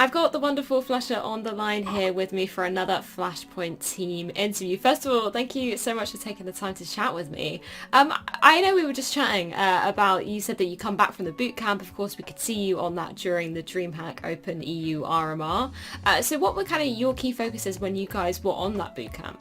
I've got the wonderful Flusha on the line here with me for another Flashpoint team interview. First of all, thank you so much for taking the time to chat with me. I know we were just chatting about, you said that you come back from the bootcamp. Of course, we could see you on that during the DreamHack Open EU RMR. So what were kind of your key focuses when you guys were on that bootcamp?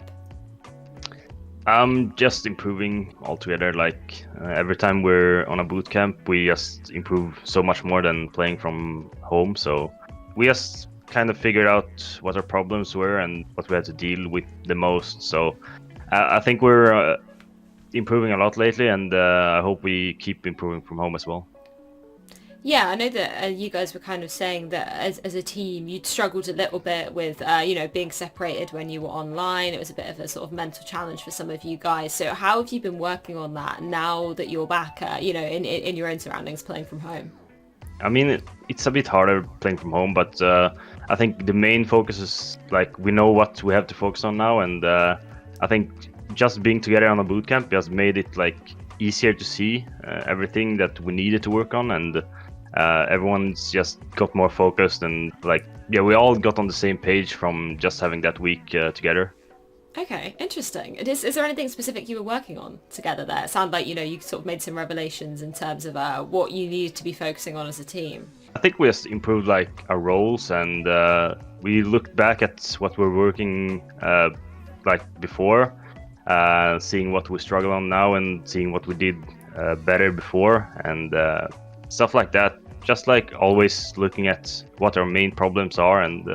Just improving altogether. Like every time we're on a boot camp, we just improve so much more than playing from home. So we just kind of figured out what our problems were and what we had to deal with the most. So I think we're improving a lot lately, and I hope we keep improving from home as well. Yeah, I know that you guys were kind of saying that as a team, you'd struggled a little bit with, being separated when you were online. It was a bit of a sort of mental challenge for some of you guys. So how have you been working on that now that you're back, in your own surroundings playing from home? I mean, it's a bit harder playing from home, but I think the main focus is like we know what we have to focus on now, and I think just being together on a bootcamp has made it like easier to see everything that we needed to work on, and everyone's just got more focused, and we all got on the same page from just having that week together. Okay, interesting. And is there anything specific you were working on together there? It sounded like, you sort of made some revelations in terms of what you needed to be focusing on as a team. I think we just improved like our roles, and we looked back at what we're working like before, seeing what we struggle on now, and seeing what we did better before, and stuff like that. Just like always looking at what our main problems are and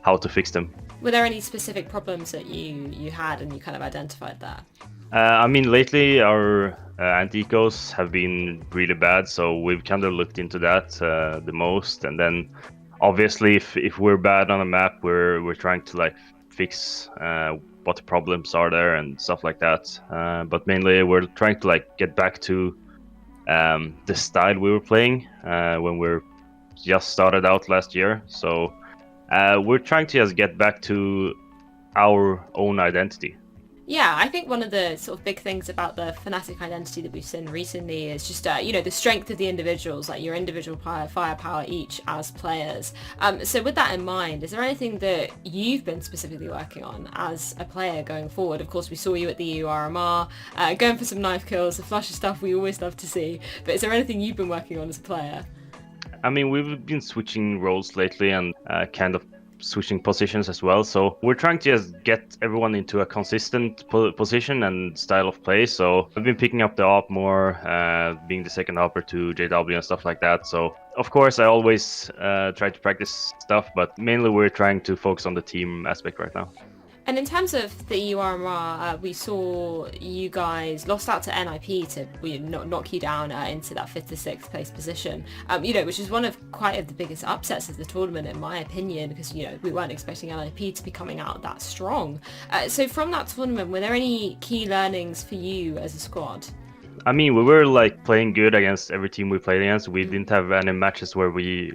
how to fix them. Were there any specific problems that you had and you kind of identified that? I mean, lately our anti-ecos have been really bad, so we've kind of looked into that the most. And then, obviously, if we're bad on a map, we're trying to like fix what the problems are there and stuff like that. But mainly, we're trying to like get back to the style we were playing when we're just started out last year. So we're trying to just get back to our own identity. Yeah, I think one of the sort of big things about the Fnatic identity that we've seen recently is just, the strength of the individuals, like your individual firepower each as players. So with that in mind, is there anything that you've been specifically working on as a player going forward? Of course, we saw you at the URMR, going for some knife kills, the flusher stuff we always love to see. But is there anything you've been working on as a player? I mean, we've been switching roles lately and kind of switching positions as well. So we're trying to just get everyone into a consistent position and style of play. So I've been picking up the op more, being the second hopper to JW and stuff like that. So of course I always try to practice stuff, but mainly we're trying to focus on the team aspect right now. And in terms of the URMR, we saw you guys lost out to NIP to knock you down into that 5th to 6th place position, which is one of quite of the biggest upsets of the tournament, in my opinion, because, we weren't expecting NIP to be coming out that strong. So from that tournament, were there any key learnings for you as a squad? I mean, we were like playing good against every team we played against. We didn't have any matches where we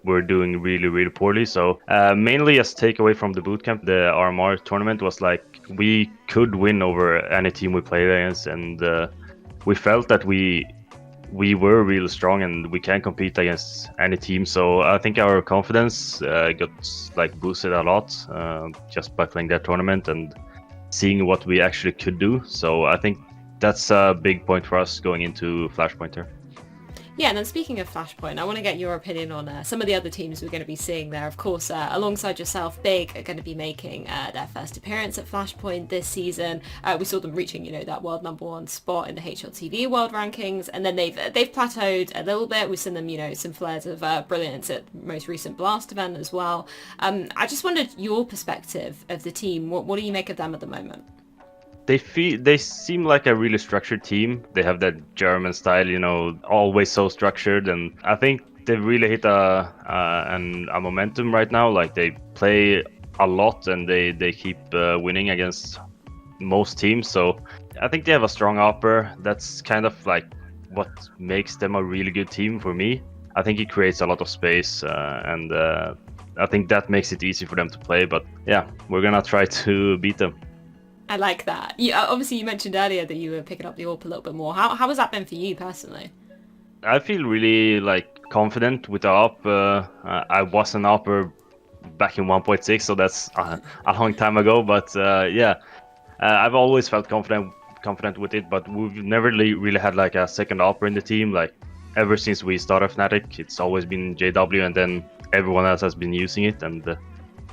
were doing really, really poorly. So mainly as takeaway from the bootcamp, the RMR tournament was like we could win over any team we played against, and we felt that we were really strong and we can compete against any team. So I think our confidence got like boosted a lot just by playing that tournament and seeing what we actually could do. So I think that's a big point for us going into Flashpoint here. Yeah, and then speaking of Flashpoint, I want to get your opinion on some of the other teams we're going to be seeing there. Of course, alongside yourself, Big are going to be making their first appearance at Flashpoint this season. We saw them reaching, that world #1 spot in the HLTV world rankings, and then they've plateaued a little bit. We've seen them, some flares of brilliance at the most recent Blast event as well. I just wondered your perspective of the team. What do you make of them at the moment? They seem like a really structured team. They have that German style, always so structured, and I think they've really hit a momentum right now. Like they play a lot and they keep winning against most teams. So I think they have a strong upper. That's kind of like what makes them a really good team for me. I think it creates a lot of space and I think that makes it easy for them to play. But yeah, we're gonna try to beat them. I like that. Obviously, you mentioned earlier that you were picking up the AWP a little bit more. How has that been for you personally? I feel really like confident with the op. I was an opper back in 1.6, so that's a long time ago. But I've always felt confident with it. But we've never really had like a second opper in the team. Like ever since we started Fnatic, it's always been JW, and then everyone else has been using it. And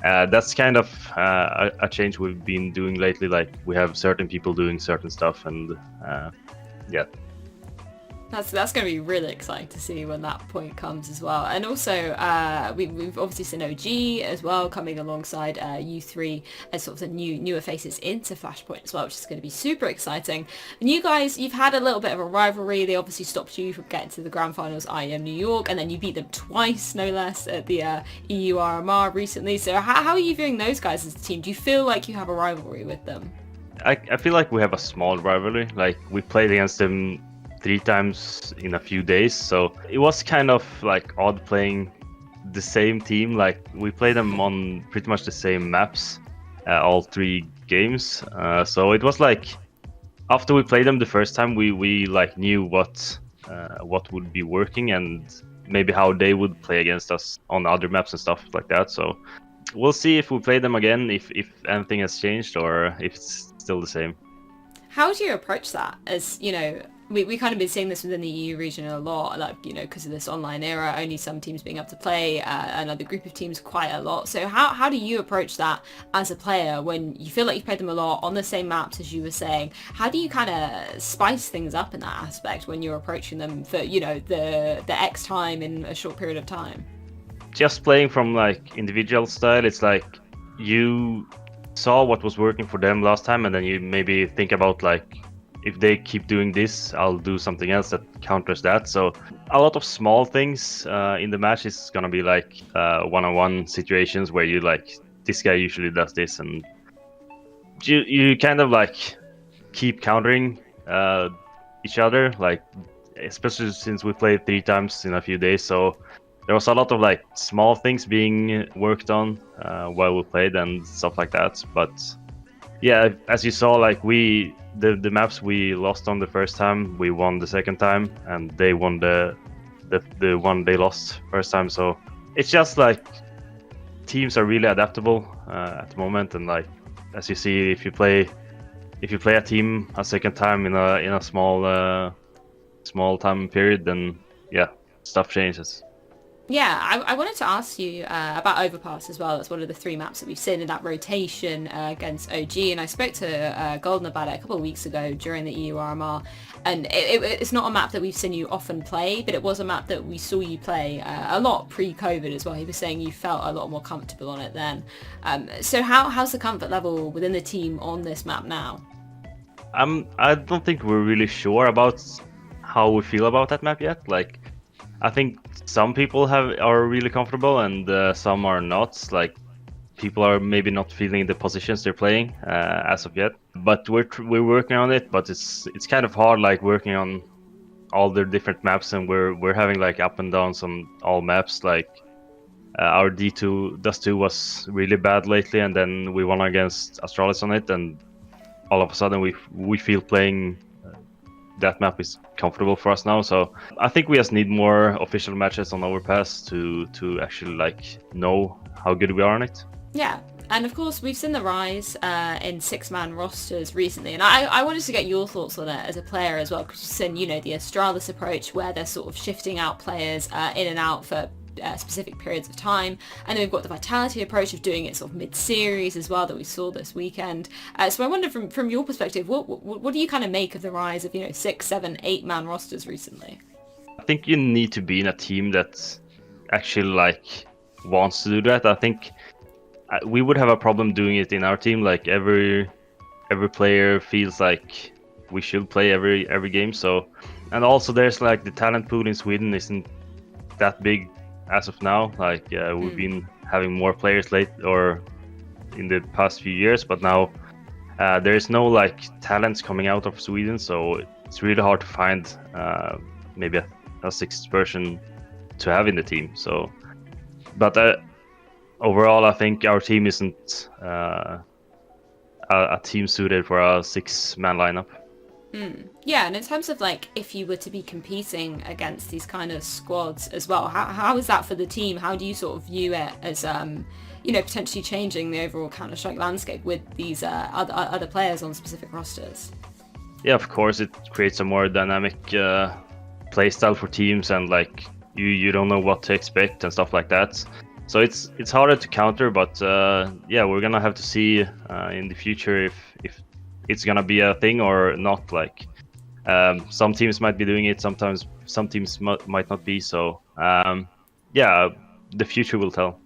that's kind of a change we've been doing lately. Like we have certain people doing certain stuff, and yeah. That's going to be really exciting to see when that point comes as well. And also, we've obviously seen OG as well coming alongside U3 as sort of the newer faces into Flashpoint as well, which is going to be super exciting. And you guys, you've had a little bit of a rivalry. They obviously stopped you from getting to the grand finals IEM New York, and then you beat them twice, no less, at the EU RMR recently. So how are you viewing those guys as a team? Do you feel like you have a rivalry with them? I feel like we have a small rivalry. Like we played against them 3 times in a few days, so it was kind of like odd playing the same team. Like we played them on pretty much the same maps all 3 games, so it was like after we played them the first time, we like knew what would be working and maybe how they would play against us on other maps and stuff like that. So we'll see if we play them again, if anything has changed or if it's still the same. How do you approach that? As you know, we kind of been seeing this within the EU region a lot, like, you know, because of this online era, only some teams being able to play, another group of teams quite a lot. So how do you approach that as a player when you feel like you've played them a lot on the same maps as you were saying? How do you kind of spice things up in that aspect when you're approaching them for, you know, the X time in a short period of time? Just playing from like individual style, it's like you saw what was working for them last time, and then you maybe think about like, if they keep doing this, I'll do something else that counters that. So a lot of small things in the match is gonna be like one-on-one situations where you like, this guy usually does this, and you kind of like keep countering each other, like especially since we played 3 times in a few days. So there was a lot of like small things being worked on while we played and stuff like that. But yeah, as you saw, like the maps we lost on the first time, we won the second time, and they won the one they lost first time. So it's just like teams are really adaptable at the moment, and like as you see, if you play a team a second time in a small time period, then yeah, stuff changes. Yeah, I wanted to ask you about Overpass as well. That's one of the 3 maps that we've seen in that rotation against OG, and I spoke to Golden about it a couple of weeks ago during the EU RMR, and it's not a map that we've seen you often play, but it was a map that we saw you play a lot pre-COVID as well. He was saying you felt a lot more comfortable on it then. So how's the comfort level within the team on this map now? I don't think we're really sure about how we feel about that map yet. Like, I think some people are really comfortable and some are not. Like, people are maybe not feeling the positions they're playing as of yet. But we're working on it. But it's kind of hard, like working on all the different maps, and we're having like up and downs on all maps. Like our Dust 2 was really bad lately, and then we won against Astralis on it, and all of a sudden we feel playing that map is comfortable for us now. So I think we just need more official matches on Overpass to actually like know how good we are on it. Yeah, and of course we've seen the rise in 6-man rosters recently, and I wanted to get your thoughts on it as a player as well, because you've seen, you know, the Astralis approach where they're sort of shifting out players in and out for specific periods of time, and then we've got the Vitality approach of doing it sort of mid-series as well that we saw this weekend. So I wonder from your perspective, what do you kind of make of the rise of, you know, 6, 7, 8-man rosters recently? I think you need to be in a team that actually like wants to do that. I think we would have a problem doing it in our team. Like every player feels like we should play every game. So, and also there's like the talent pool in Sweden isn't that big as of now. Like we've been having more players late or in the past few years, but now there's no like talents coming out of Sweden, so it's really hard to find maybe a 6th person to have in the team. So, but overall, I think our team isn't a team suited for a 6-man lineup. Yeah, and in terms of like if you were to be competing against these kind of squads as well, how is that for the team? How do you sort of view it as potentially changing the overall Counter-Strike landscape with these other players on specific rosters? Yeah, of course, it creates a more dynamic play style for teams, and like you don't know what to expect and stuff like that. So it's harder to counter, but yeah, we're gonna have to see in the future if it's gonna be a thing or not. Like some teams might be doing it, sometimes some teams might not be. So yeah, the future will tell.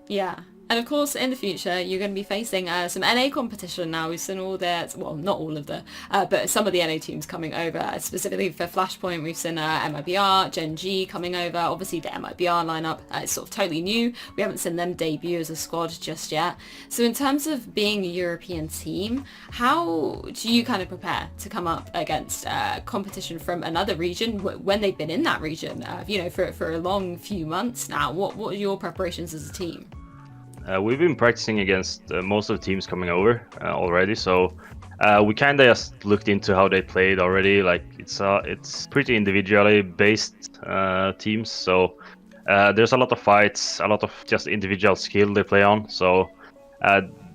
Yeah. And of course, in the future, you're going to be facing some NA competition now. We've seen all the, well, not all of the, but some of the NA teams coming over. Specifically for Flashpoint, we've seen MIBR, Gen G coming over. Obviously, the MIBR lineup is sort of totally new. We haven't seen them debut as a squad just yet. So in terms of being a European team, how do you kind of prepare to come up against competition from another region when they've been in that region, for a long few months now? What are your preparations as a team? We've been practicing against most of the teams coming over already, so we kind of just looked into how they played already. Like it's pretty individually based teams, so there's a lot of fights, a lot of just individual skill they play on. So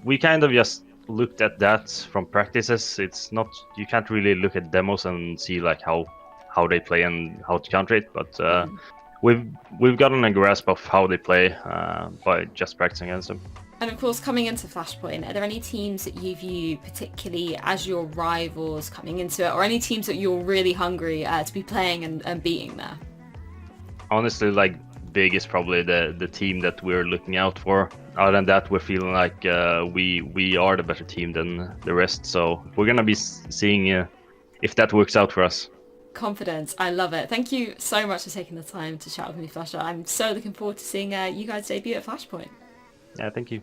we kind of just looked at that from practices. It's not, you can't really look at demos and see like how they play and how to counter it, but we've gotten a grasp of how they play by just practicing against them. And of course, coming into Flashpoint, are there any teams that you view particularly as your rivals coming into it, or any teams that you're really hungry to be playing and beating there? Honestly, like Big is probably the team that we're looking out for. Other than that, we're feeling like we are the better team than the rest. So we're gonna be seeing if that works out for us. Confidence, I love it. Thank you so much for taking the time to chat with me, flusha. I'm so looking forward to seeing you guys debut at Flashpoint. Yeah, thank you.